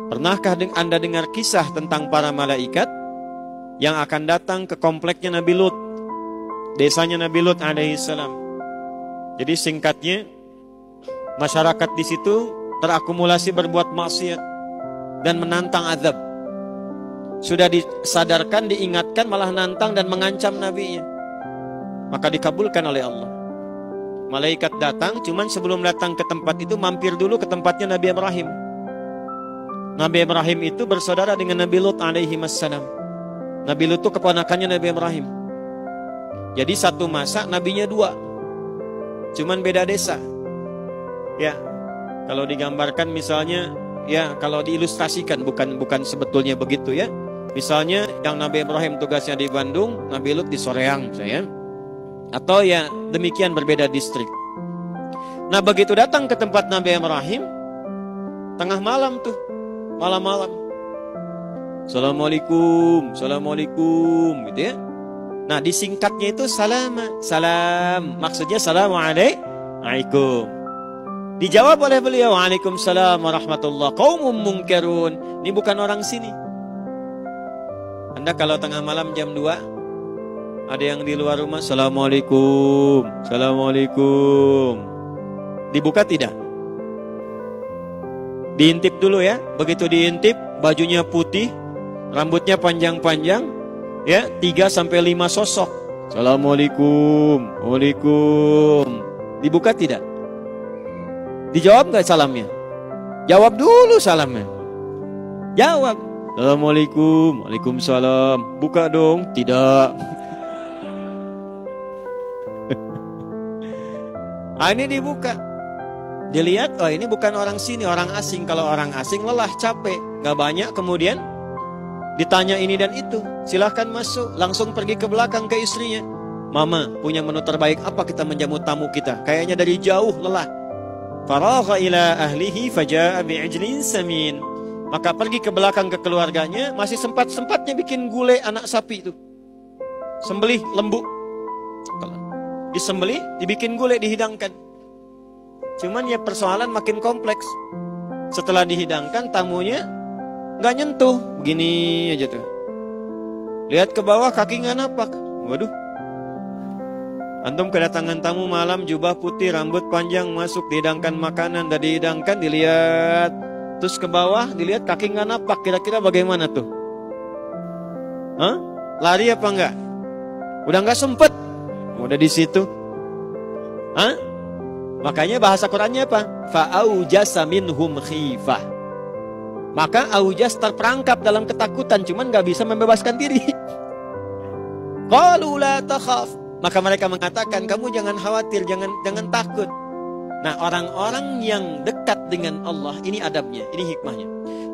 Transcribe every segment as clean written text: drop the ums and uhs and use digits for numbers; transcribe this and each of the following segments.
Pernahkah Anda dengar kisah tentang para malaikat yang akan datang ke kompleknya Nabi Lut, desanya Nabi Lut alaihissalam? Jadi singkatnya, masyarakat di situ terakumulasi berbuat maksiat dan menantang azab. Sudah disadarkan, diingatkan, malah nantang dan mengancam nabinya. Maka dikabulkan oleh Allah. Malaikat datang, cuman sebelum datang ke tempat itu mampir dulu ke tempatnya Nabi Ibrahim. Nabi Ibrahim itu bersaudara dengan Nabi Lut alaihi wassalam. Nabi Lut itu keponakannya Nabi Ibrahim. Jadi satu masa nabinya dua, cuman beda desa. Ya, kalau digambarkan misalnya, ya kalau diilustrasikan, bukan sebetulnya begitu ya. Misalnya yang Nabi Ibrahim tugasnya di Bandung, Nabi Lut di Soreang, saya. Atau ya demikian, berbeda distrik. Nah begitu datang ke tempat Nabi Ibrahim, tengah malam tuh, malam-malam, Assalamualaikum, Assalamualaikum, gitu ya. Nah disingkatnya itu salam, maksudnya Assalamualaikum. Dijawab oleh beliau, Waalaikumsalam warahmatullah. Qaumum munkirun. Ini bukan orang sini. Anda kalau tengah malam jam 2, ada yang di luar rumah, Assalamualaikum, Assalamualaikum. Dibuka tidak? Diintip dulu ya. Begitu diintip, bajunya putih, rambutnya panjang-panjang, ya 3-5 sosok. Assalamualaikum, Waalaikum. Dibuka tidak? Dijawab nggak salamnya? Jawab dulu salamnya. Jawab. Assalamualaikum, Waalaikumsalam. Buka dong. Tidak. Ini dibuka. Dilihat, oh ini bukan orang sini, orang asing. Kalau orang asing lelah, capek, nggak banyak. Kemudian ditanya ini dan itu. Silahkan masuk. Langsung pergi ke belakang ke istrinya. Mama, punya menu terbaik apa kita menjamu tamu kita? Kayaknya dari jauh lelah. Faragha ila ahlihi faja'a bi'ijlin samin. Maka pergi ke belakang ke keluarganya, masih sempat-sempatnya bikin gulai anak sapi itu. Sembelih lembu. Disembelih, dibikin gulai, dihidangkan. Cuman ya persoalan makin kompleks. Setelah dihidangkan, tamunya nggak nyentuh, begini aja tuh. Lihat ke bawah, kaki nggak napak. Waduh. Antum kedatangan tamu malam, jubah putih, rambut panjang, masuk, dihidangkan makanan, dan dihidangkan, dilihat. Terus ke bawah, dilihat kaki nggak napak. Kira-kira bagaimana tuh? Hah? Lari apa enggak? Udah nggak sempet. Udah di situ. Hah? Makanya bahasa Qurannya apa? Fa'aujasa minhum khifah. Maka aujas terperangkap dalam ketakutan, cuman nggak bisa membebaskan diri. Qalu la takhaf. Maka mereka mengatakan, kamu jangan khawatir, jangan takut. Nah, orang-orang yang dekat dengan Allah, ini adabnya, ini hikmahnya.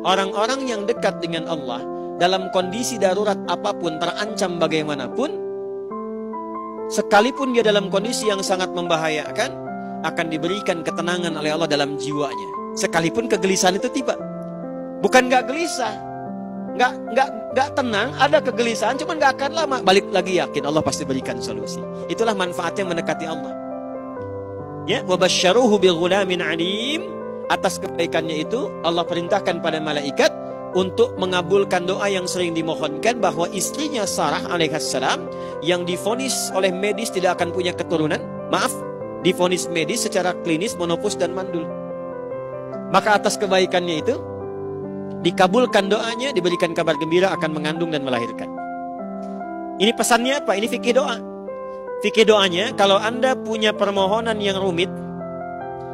Orang-orang yang dekat dengan Allah, dalam kondisi darurat apapun, terancam bagaimanapun, sekalipun dia dalam kondisi yang sangat membahayakan, akan diberikan ketenangan oleh Allah dalam jiwanya. Sekalipun kegelisahan itu tiba. Bukan gak gelisah, gak tenang, ada kegelisahan, cuman gak akan lama. Balik lagi yakin, Allah pasti berikan solusi. Itulah manfaatnya mendekati Allah. Ya, wabasyaruhu bighulamin alim. Atas kebaikannya itu Allah perintahkan pada malaikat untuk mengabulkan doa yang sering dimohonkan, bahwa istrinya Sarah alaihissalam yang divonis oleh medis tidak akan punya keturunan. Maaf, divonis medis secara klinis menopause dan mandul. Maka atas kebaikannya itu dikabulkan doanya, diberikan kabar gembira akan mengandung dan melahirkan. Ini pesannya apa? Ini fikih doa. Fikih doanya, kalau Anda punya permohonan yang rumit,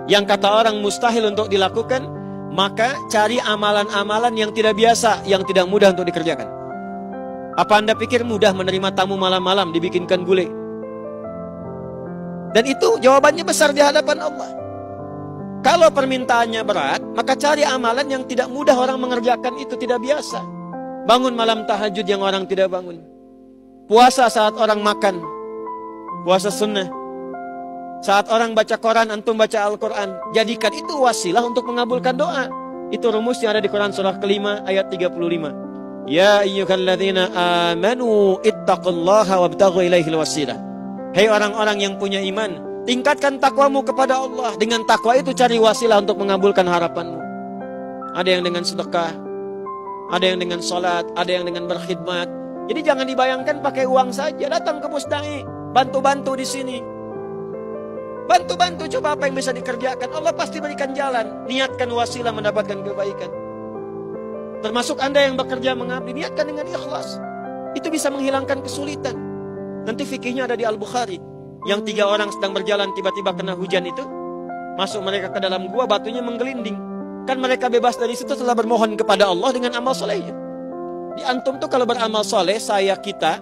yang kata orang mustahil untuk dilakukan, maka cari amalan-amalan yang tidak biasa, yang tidak mudah untuk dikerjakan. Apa Anda pikir mudah menerima tamu malam-malam dibikinkan gulai? Dan itu jawabannya besar di hadapan Allah. Kalau permintaannya berat, maka cari amalan yang tidak mudah orang mengerjakan, itu tidak biasa. Bangun malam tahajud yang orang tidak bangun. Puasa saat orang makan. Puasa sunnah. Saat orang baca Quran, antum baca Al-Quran. Jadikan itu wasilah untuk mengabulkan doa. Itu rumus yang ada di Quran surah kelima ayat 35. Ya ayyuhalladzina amanu ittaqullaha wabtaghu ilaihil wasilah. Hei orang-orang yang punya iman, tingkatkan takwamu kepada Allah. Dengan takwa itu cari wasilah untuk mengabulkan harapanmu. Ada yang dengan sedekah, ada yang dengan sholat, ada yang dengan berkhidmat. Jadi jangan dibayangkan pakai uang saja, datang ke Pusdai, bantu-bantu di sini. Bantu-bantu, coba apa yang bisa dikerjakan. Allah pasti berikan jalan. Niatkan wasilah mendapatkan kebaikan. Termasuk Anda yang bekerja mengabdi, niatkan dengan ikhlas. Itu bisa menghilangkan kesulitan. Nanti fikihnya ada di Al-Bukhari. Yang 3 orang sedang berjalan, tiba-tiba kena hujan itu. Masuk mereka ke dalam gua, batunya menggelinding. Kan mereka bebas dari situ setelah bermohon kepada Allah dengan amal solehnya. Di antum tuh kalau beramal soleh, kita